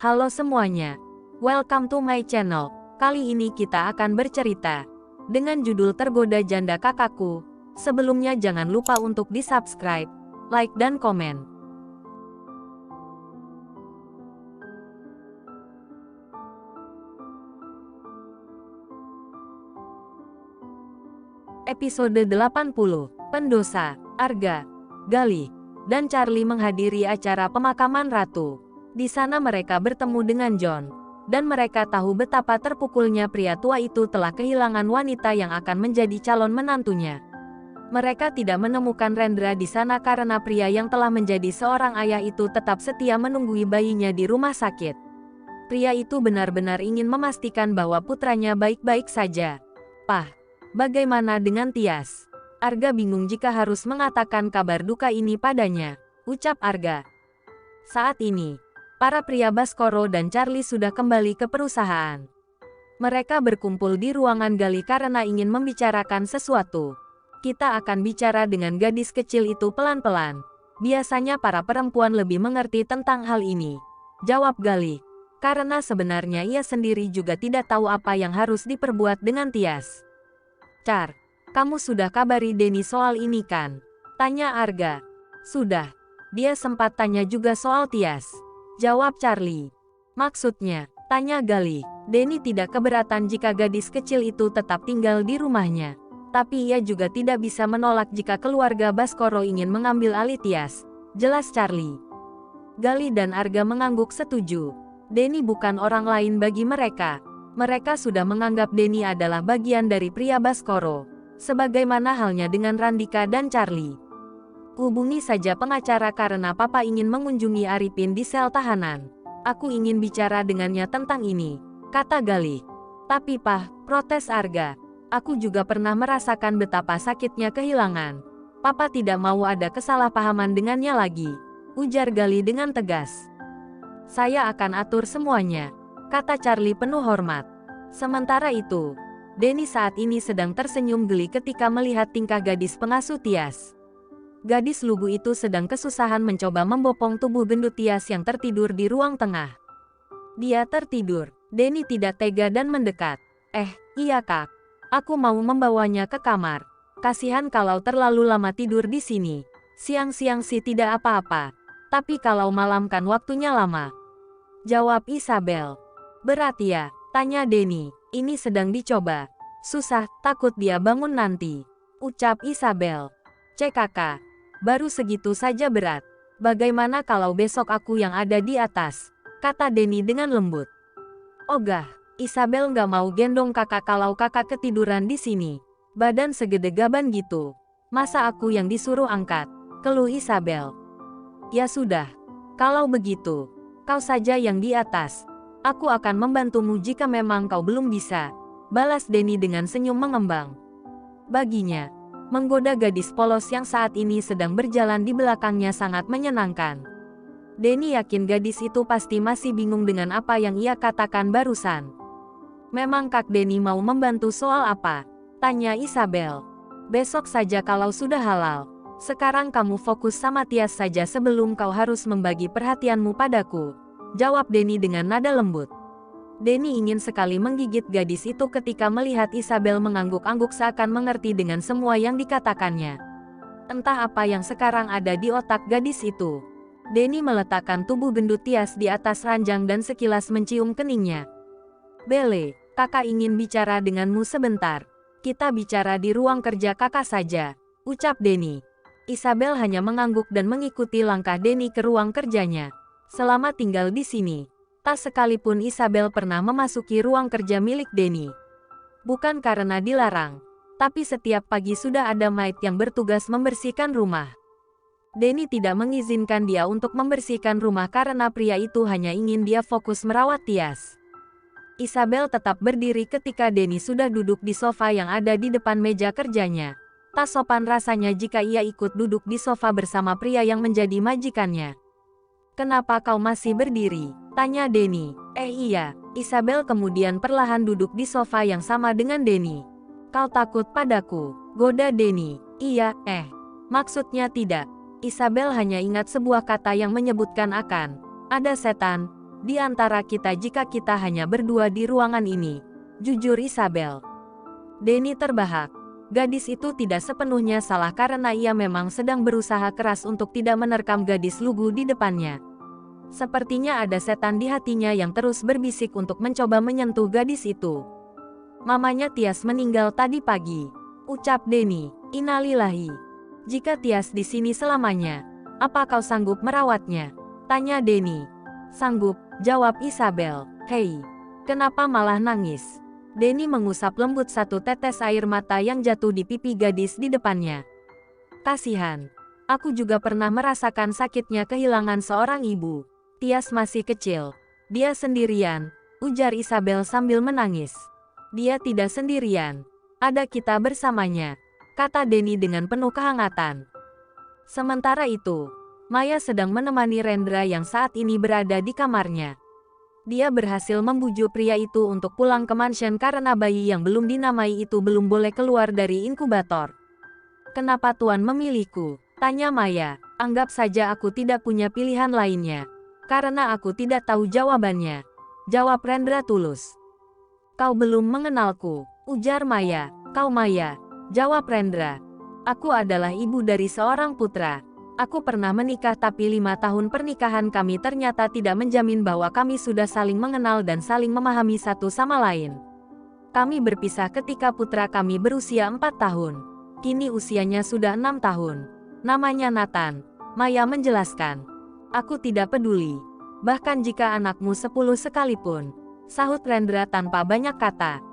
Halo semuanya, welcome to my channel. Kali ini kita akan bercerita dengan judul Tergoda Janda Kakakku. Sebelumnya jangan lupa untuk di-subscribe, like dan komen. Episode 80, Pendosa. Arga, Galih, dan Charlie menghadiri acara pemakaman ratu. Di sana mereka bertemu dengan John, dan mereka tahu betapa terpukulnya pria tua itu telah kehilangan wanita yang akan menjadi calon menantunya. Mereka tidak menemukan Rendra di sana karena pria yang telah menjadi seorang ayah itu tetap setia menunggui bayinya di rumah sakit. Pria itu benar-benar ingin memastikan bahwa putranya baik-baik saja. "Pah, bagaimana dengan Tias?" Arga bingung jika harus mengatakan kabar duka ini padanya, ucap Arga. Saat ini, para pria Baskoro dan Charlie sudah kembali ke perusahaan. Mereka berkumpul di ruangan Galih karena ingin membicarakan sesuatu. "Kita akan bicara dengan gadis kecil itu pelan-pelan. Biasanya para perempuan lebih mengerti tentang hal ini," jawab Galih. Karena sebenarnya ia sendiri juga tidak tahu apa yang harus diperbuat dengan Tias. "Char, kamu sudah kabari Denny soal ini kan?" tanya Arga. "Sudah. Dia sempat tanya juga soal Tias," jawab Charlie. "Maksudnya?" tanya Galih. Denny tidak keberatan jika gadis kecil itu tetap tinggal di rumahnya. Tapi ia juga tidak bisa menolak jika keluarga Baskoro ingin mengambil alih Tias, jelas Charlie. Galih dan Arga mengangguk setuju. Denny bukan orang lain bagi mereka. Mereka sudah menganggap Denny adalah bagian dari pria Baskoro, sebagaimana halnya dengan Randika dan Charlie. "Hubungi saja pengacara karena papa ingin mengunjungi Arifin di sel tahanan. Aku ingin bicara dengannya tentang ini," kata Galih. "Tapi Pah," protes Arga. "Aku juga pernah merasakan betapa sakitnya kehilangan. Papa tidak mau ada kesalahpahaman dengannya lagi," ujar Galih dengan tegas. "Saya akan atur semuanya," kata Charlie penuh hormat. Sementara itu, Denny saat ini sedang tersenyum geli ketika melihat tingkah gadis pengasuh Tias. Gadis lugu itu sedang kesusahan mencoba membopong tubuh gendut Tias yang tertidur di ruang tengah. Dia tertidur. Denny tidak tega dan mendekat. Iya Kak. Aku mau membawanya ke kamar. Kasihan kalau terlalu lama tidur di sini. Siang-siang sih tidak apa-apa. Tapi kalau malam kan waktunya lama," jawab Isabel. "Berat ya?" tanya Denny. "Ini sedang dicoba. Susah, takut dia bangun nanti," ucap Isabel. "CKK. Baru segitu saja berat. Bagaimana kalau besok aku yang ada di atas?" kata Denny dengan lembut. "Ogah, Isabel nggak mau gendong kakak kalau kakak ketiduran di sini. Badan segede gaban gitu. Masa aku yang disuruh angkat?" keluh Isabel. "Ya sudah. Kalau begitu, kau saja yang di atas. Aku akan membantumu jika memang kau belum bisa," balas Denny dengan senyum mengembang. Baginya, menggoda gadis polos yang saat ini sedang berjalan di belakangnya sangat menyenangkan. Denny yakin gadis itu pasti masih bingung dengan apa yang ia katakan barusan. "Memang Kak Denny mau membantu soal apa?" tanya Isabel. "Besok saja kalau sudah halal. Sekarang kamu fokus sama Tias saja sebelum kau harus membagi perhatianmu padaku," jawab Denny dengan nada lembut. Denny ingin sekali menggigit gadis itu ketika melihat Isabel mengangguk-angguk seakan mengerti dengan semua yang dikatakannya. Entah apa yang sekarang ada di otak gadis itu. Denny meletakkan tubuh gendut Tias di atas ranjang dan sekilas mencium keningnya. "Bele, kakak ingin bicara denganmu sebentar. Kita bicara di ruang kerja kakak saja," ucap Denny. Isabel hanya mengangguk dan mengikuti langkah Denny ke ruang kerjanya. Selama tinggal di sini, tak sekalipun Isabel pernah memasuki ruang kerja milik Denny. Bukan karena dilarang, tapi setiap pagi sudah ada maid yang bertugas membersihkan rumah. Denny tidak mengizinkan dia untuk membersihkan rumah karena pria itu hanya ingin dia fokus merawat Tias. Isabel tetap berdiri ketika Denny sudah duduk di sofa yang ada di depan meja kerjanya. Tak sopan rasanya jika ia ikut duduk di sofa bersama pria yang menjadi majikannya. "Kenapa kau masih berdiri?" tanya Denny. Iya." Isabel kemudian perlahan duduk di sofa yang sama dengan Denny. "Kau takut padaku?" goda Denny. "Iya, maksudnya tidak." Isabel hanya ingat sebuah kata yang menyebutkan akan ada setan, di antara kita jika kita hanya berdua di ruangan ini. Jujur Isabel. Denny terbahak. Gadis itu tidak sepenuhnya salah karena ia memang sedang berusaha keras untuk tidak menerkam gadis lugu di depannya. Sepertinya ada setan di hatinya yang terus berbisik untuk mencoba menyentuh gadis itu. Mamanya Tias meninggal tadi pagi, ucap Denny. Innalillahi. Jika Tias di sini selamanya, apa kau sanggup merawatnya? Tanya Denny. Sanggup, jawab Isabel. Hei, kenapa malah nangis? Denny mengusap lembut satu tetes air mata yang jatuh di pipi gadis di depannya. Kasihan. Aku juga pernah merasakan sakitnya kehilangan seorang ibu. Tias masih kecil. Dia sendirian, ujar Isabel sambil menangis. Dia tidak sendirian. Ada kita bersamanya, kata Denny dengan penuh kehangatan. Sementara itu, Maya sedang menemani Rendra yang saat ini berada di kamarnya. Dia berhasil membujuk pria itu untuk pulang ke mansion karena bayi yang belum dinamai itu belum boleh keluar dari inkubator. Kenapa Tuan memilihku? Tanya Maya. Anggap saja aku tidak punya pilihan lainnya. Karena aku tidak tahu jawabannya, jawab Rendra tulus. Kau belum mengenalku, ujar Maya. Kau Maya, jawab Rendra. Aku adalah ibu dari seorang putra. Aku pernah menikah tapi 5 tahun pernikahan kami ternyata tidak menjamin bahwa kami sudah saling mengenal dan saling memahami satu sama lain. Kami berpisah ketika putra kami berusia 4 tahun. Kini usianya sudah 6 tahun. Namanya Nathan, Maya menjelaskan. Aku tidak peduli. Bahkan jika anakmu 10 sekalipun, sahut Rendra tanpa banyak kata.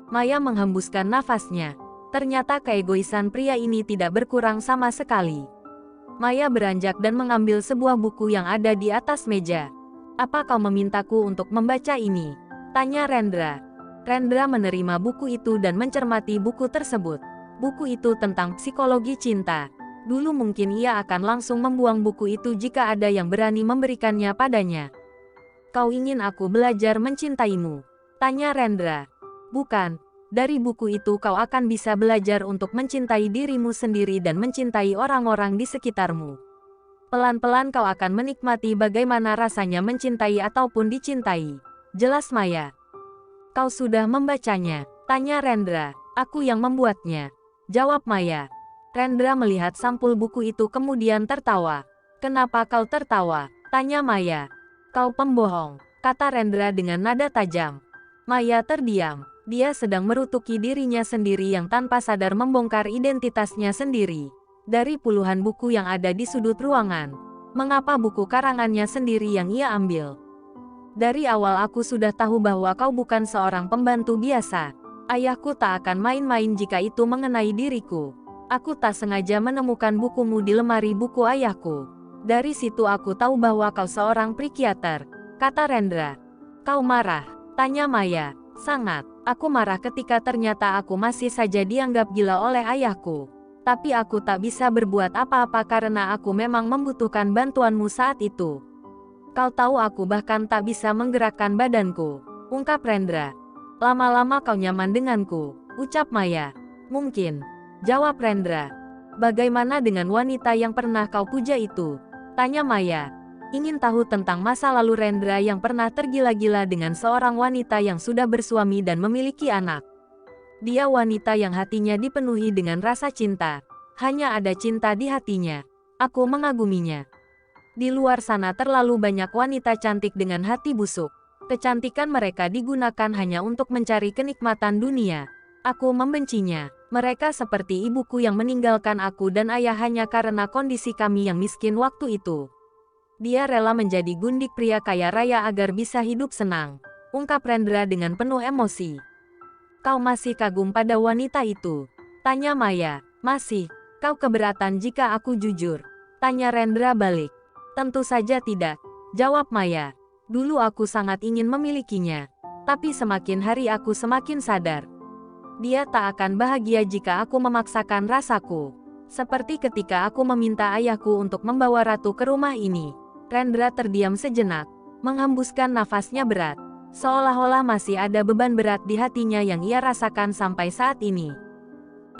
Maya menghembuskan nafasnya. Ternyata keegoisan pria ini tidak berkurang sama sekali. Maya beranjak dan mengambil sebuah buku yang ada di atas meja. Apa kau memintaku untuk membaca ini? Tanya Rendra. Rendra menerima buku itu dan mencermati buku tersebut. Buku itu tentang psikologi cinta. Dulu mungkin ia akan langsung membuang buku itu jika ada yang berani memberikannya padanya. Kau ingin aku belajar mencintaimu? Tanya Rendra. Bukan, dari buku itu kau akan bisa belajar untuk mencintai dirimu sendiri dan mencintai orang-orang di sekitarmu. Pelan-pelan kau akan menikmati bagaimana rasanya mencintai ataupun dicintai. Jelas Maya. Kau sudah membacanya? Tanya Rendra. Aku yang membuatnya, jawab Maya. Rendra melihat sampul buku itu kemudian tertawa. Kenapa kau tertawa? Tanya Maya. Kau pembohong, kata Rendra dengan nada tajam. Maya terdiam. Dia sedang merutuki dirinya sendiri yang tanpa sadar membongkar identitasnya sendiri. Dari puluhan buku yang ada di sudut ruangan, mengapa buku karangannya sendiri yang ia ambil? Dari awal aku sudah tahu bahwa kau bukan seorang pembantu biasa. Ayahku tak akan main-main jika itu mengenai diriku. Aku tak sengaja menemukan bukumu di lemari buku ayahku. Dari situ aku tahu bahwa kau seorang psikiater, kata Rendra. Kau marah? Tanya Maya. Sangat. Aku marah ketika ternyata aku masih saja dianggap gila oleh ayahku. Tapi aku tak bisa berbuat apa-apa karena aku memang membutuhkan bantuanmu saat itu. Kau tahu aku bahkan tak bisa menggerakkan badanku, ungkap Rendra. Lama-lama kau nyaman denganku, ucap Maya. Mungkin, jawab Rendra. Bagaimana dengan wanita yang pernah kau puja itu? Tanya Maya. Ingin tahu tentang masa lalu Rendra yang pernah tergila-gila dengan seorang wanita yang sudah bersuami dan memiliki anak. Dia wanita yang hatinya dipenuhi dengan rasa cinta. Hanya ada cinta di hatinya. Aku mengaguminya. Di luar sana terlalu banyak wanita cantik dengan hati busuk. Kecantikan mereka digunakan hanya untuk mencari kenikmatan dunia. Aku membencinya. Mereka seperti ibuku yang meninggalkan aku dan ayah hanya karena kondisi kami yang miskin waktu itu. Dia rela menjadi gundik pria kaya raya agar bisa hidup senang, ungkap Rendra dengan penuh emosi. Kau masih kagum pada wanita itu? Tanya Maya. Masih. Kau keberatan jika aku jujur? Tanya Rendra balik. Tentu saja tidak, jawab Maya. Dulu aku sangat ingin memilikinya, tapi semakin hari aku semakin sadar. Dia tak akan bahagia jika aku memaksakan rasaku. Seperti ketika aku meminta ayahku untuk membawa ratu ke rumah ini. Rendra terdiam sejenak, menghembuskan nafasnya berat. Seolah-olah masih ada beban berat di hatinya yang ia rasakan sampai saat ini.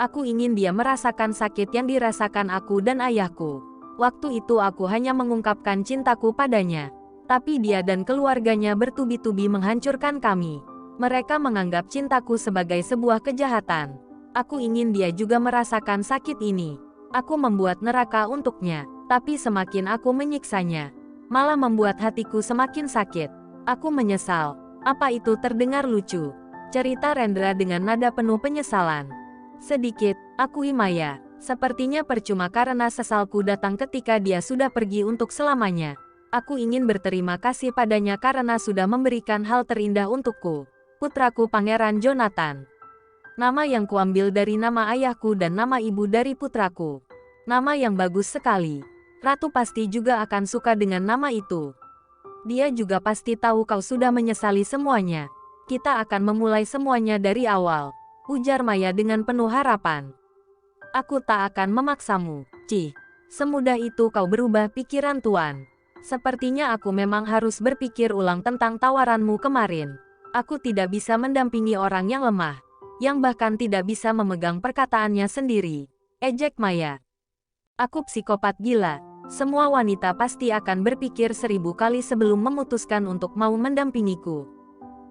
Aku ingin dia merasakan sakit yang dirasakan aku dan ayahku. Waktu itu aku hanya mengungkapkan cintaku padanya. Tapi dia dan keluarganya bertubi-tubi menghancurkan kami. Mereka menganggap cintaku sebagai sebuah kejahatan. Aku ingin dia juga merasakan sakit ini. Aku membuat neraka untuknya, tapi semakin aku menyiksanya, malah membuat hatiku semakin sakit. Aku menyesal. Apa itu terdengar lucu? Cerita Rendra dengan nada penuh penyesalan. Sedikit, akui Maya. Sepertinya percuma karena sesalku datang ketika dia sudah pergi untuk selamanya. Aku ingin berterima kasih padanya karena sudah memberikan hal terindah untukku. Putraku Pangeran Jonathan. Nama yang kuambil dari nama ayahku dan nama ibu dari putraku. Nama yang bagus sekali. Ratu pasti juga akan suka dengan nama itu. Dia juga pasti tahu kau sudah menyesali semuanya. Kita akan memulai semuanya dari awal, ujar Maya dengan penuh harapan. Aku tak akan memaksamu, Cih. Semudah itu kau berubah pikiran Tuan. Sepertinya aku memang harus berpikir ulang tentang tawaranmu kemarin. Aku tidak bisa mendampingi orang yang lemah, yang bahkan tidak bisa memegang perkataannya sendiri, ejek Maya. Aku psikopat gila. Semua wanita pasti akan berpikir 1000 kali sebelum memutuskan untuk mau mendampingiku,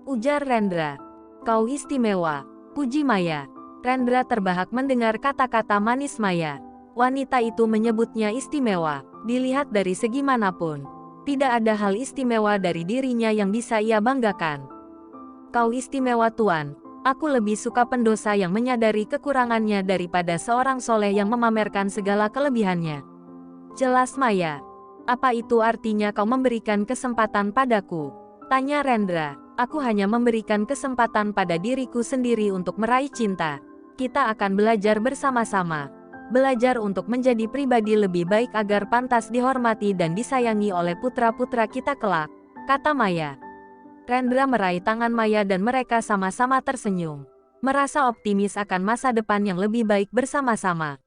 ujar Rendra. Kau istimewa, puji Maya. Rendra terbahak mendengar kata-kata manis Maya. Wanita itu menyebutnya istimewa. Dilihat dari segi manapun, tidak ada hal istimewa dari dirinya yang bisa ia banggakan. Kau istimewa Tuan. Aku lebih suka pendosa yang menyadari kekurangannya daripada seorang soleh yang memamerkan segala kelebihannya. Jelas Maya. Apa itu artinya kau memberikan kesempatan padaku? Tanya Rendra. Aku hanya memberikan kesempatan pada diriku sendiri untuk meraih cinta. Kita akan belajar bersama-sama. Belajar untuk menjadi pribadi lebih baik agar pantas dihormati dan disayangi oleh putra-putra kita kelak, kata Maya. Rendra meraih tangan Maya dan mereka sama-sama tersenyum. Merasa optimis akan masa depan yang lebih baik bersama-sama.